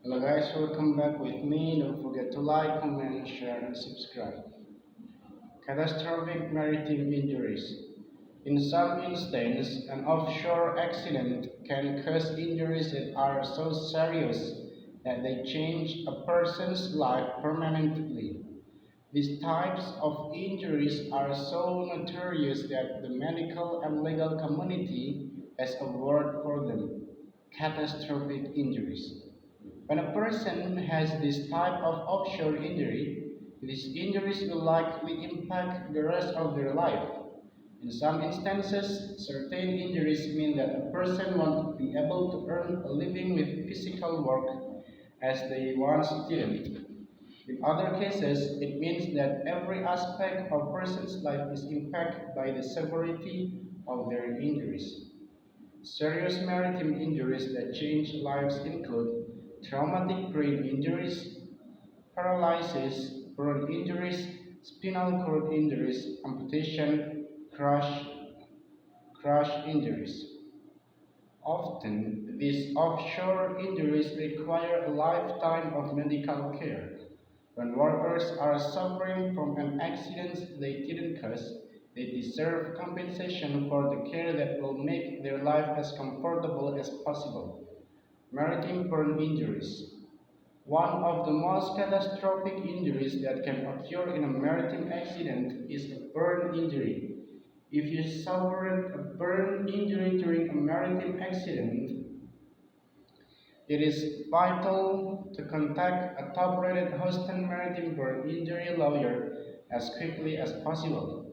Hello guys, welcome back with me. Don't forget to like, comment, share, and subscribe. Catastrophic maritime injuries. In some instances, an offshore accident can cause injuries that are so serious that they change a person's life permanently. These types of injuries are so notorious that the medical and legal community has a word for them: catastrophic injuries. When a person has this type of offshore injury, these injuries will likely impact the rest of their life. In some instances, certain injuries mean that a person won't be able to earn a living with physical work as they once did. In other cases, it means that every aspect of a person's life is impacted by the severity of their injuries. Serious maritime injuries that change lives include traumatic brain injuries, paralysis, burn injuries, spinal cord injuries, amputation, crash injuries. Often, these offshore injuries require a lifetime of medical care. When workers are suffering from an accident they didn't cause, they deserve compensation for the care that will make their life as comfortable as possible. Maritime burn injuries. One of the most catastrophic injuries that can occur in a maritime accident is a burn injury. If you suffered a burn injury during a maritime accident, it is vital to contact a top-rated Houston Maritime burn injury lawyer as quickly as possible.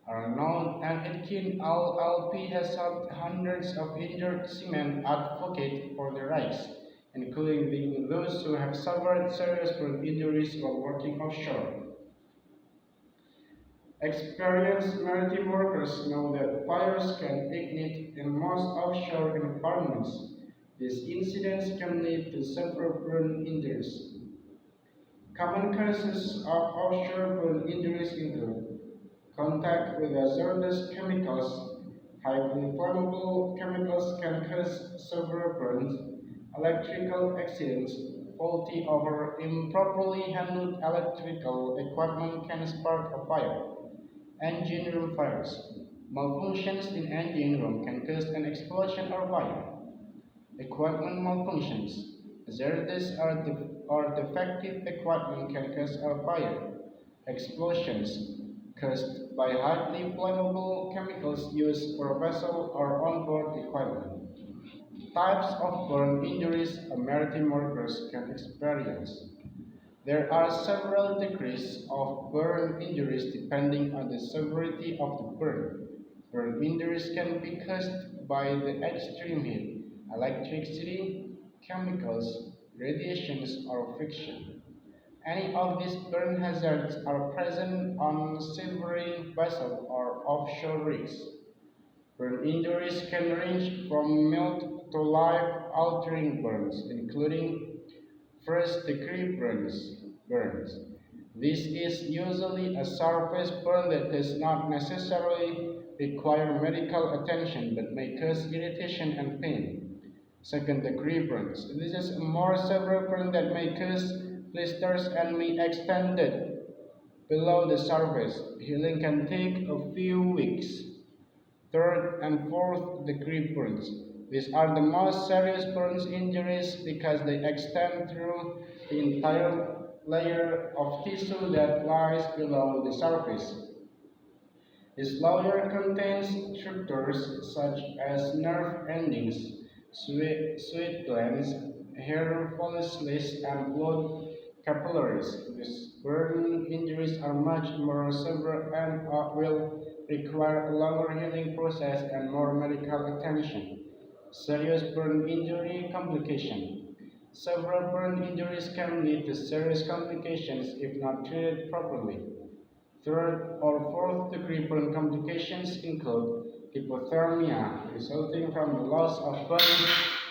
Our known and Atkin LLP has helped hundreds of injured seamen advocate for their rights, including those who have suffered serious burn injuries while working offshore. Experienced maritime workers know that fires can ignite in most offshore environments. These incidents can lead to severe burn injuries. Common causes of offshore burn injuries include contact with hazardous chemicals. Highly flammable chemicals can cause severe burns. Electrical accidents. Faulty or improperly handled electrical equipment can spark a fire. Engine room fires. Malfunctions in engine room can cause an explosion or fire. Equipment malfunctions. Hazardous or defective equipment can cause a fire. Explosions caused by highly flammable chemicals used for vessel or onboard equipment. Types of burn injuries maritime workers can experience. There are several degrees of burn injuries depending on the severity of the burn. Burn injuries can be caused by the extreme heat, electricity, chemicals, radiations, or friction. Any of these burn hazards are present on seafaring vessels or offshore rigs. Burn injuries can range from mild to life-altering burns, including first-degree burns. This is usually a surface burn that does not necessarily require medical attention but may cause irritation and pain. Second-degree burns. This is a more severe burn that may cause blisters and may extend it below the surface. Healing can take a few weeks. Third and fourth degree burns. These are the most serious burns injuries because they extend through the entire layer of tissue that lies below the surface. This layer contains structures such as nerve endings, sweat glands, hair follicles, and blood capillaries. These burn injuries are much more severe and will require a longer healing process and more medical attention. Serious burn injury complication. Several burn injuries can lead to serious complications if not treated properly. Third or fourth degree burn complications include hypothermia, resulting from the loss of body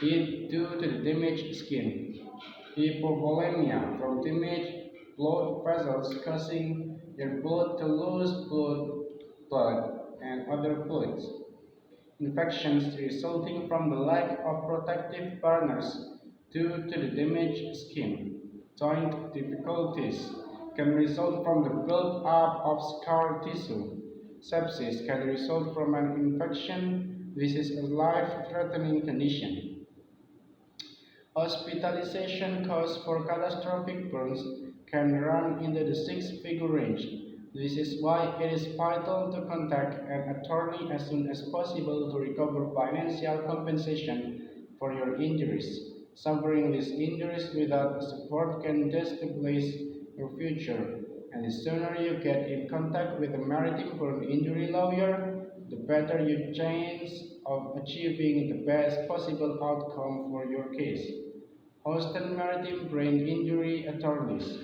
heat due to the damaged skin, hypovolemia, from damaged blood vessels causing their blood to lose blood, and other fluids, infections resulting from the lack of protective burners, due to the damaged skin. Joint difficulties can result from the build-up of scar tissue. Sepsis can result from an infection. This is a life-threatening condition. Hospitalization costs for catastrophic burns can run into the six-figure range. This is why it is vital to contact an attorney as soon as possible to recover financial compensation for your injuries. Suffering these injuries without support can destabilize your future, and the sooner you get in contact with a maritime burn injury lawyer, the better your chance of achieving the best possible outcome for your case. Houston Maritime Brain Injury Attorneys.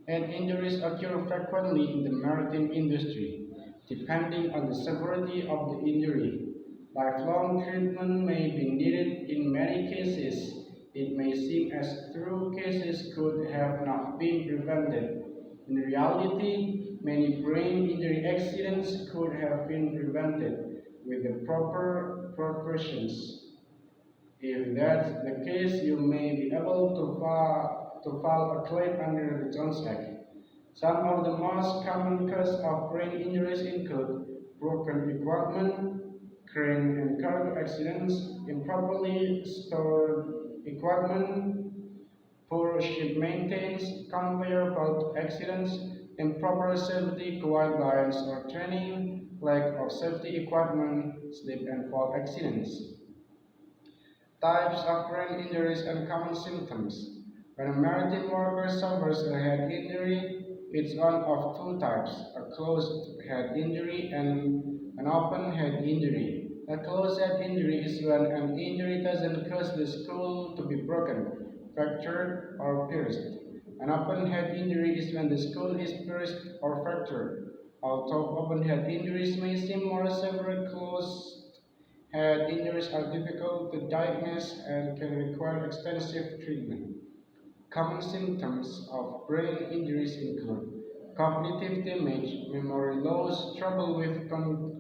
And injuries occur frequently in the maritime industry, depending on the severity of the injury. Lifelong treatment may be needed in many cases. It may seem as though cases could have not been prevented. In reality, many brain injury accidents could have been prevented with the proper precautions. If that's the case, you may be able to file a claim under the Jones Act. Some of the most common causes of brain injuries include broken equipment, crane and cargo accidents, improperly stored equipment, poor ship maintenance, conveyor belt accidents, improper safety guidelines or training, lack of safety equipment, slip and fall accidents. Types of brain injuries and common symptoms. When a maritime worker suffers a head injury, it's one of two types, a closed head injury and an open head injury. A closed head injury is when an injury doesn't cause the skull to be broken, fractured, or pierced. An open head injury is when the skull is pierced or fractured. Although open head injuries may seem more severe, closed head injuries are difficult to diagnose and can require extensive treatment. Common symptoms of brain injuries include cognitive damage, memory loss, trouble with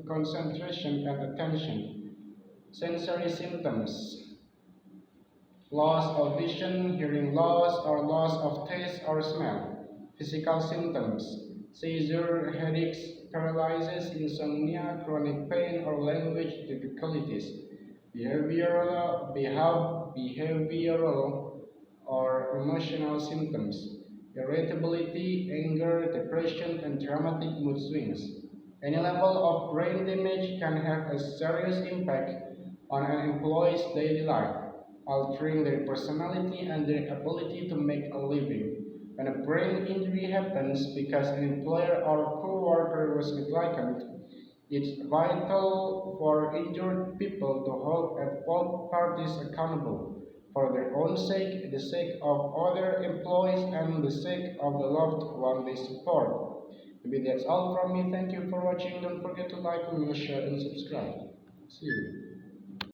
concentration and attention. Sensory symptoms, loss of vision, hearing loss, or loss of taste or smell. Physical symptoms, seizure, headaches, paralysis, insomnia, chronic pain, or language difficulties. Behavioral or emotional symptoms, irritability, anger, depression, and dramatic mood swings. Any level of brain damage can have a serious impact on an employee's daily life, altering their personality and their ability to make a living. When a brain injury happens because an employer or co-worker was negligent, it's vital for injured people to hold at both parties accountable for their own sake, the sake of other employees, and the sake of the loved one they support. Maybe that's all from me. Thank you for watching. Don't forget to like, comment, share, and subscribe. See you.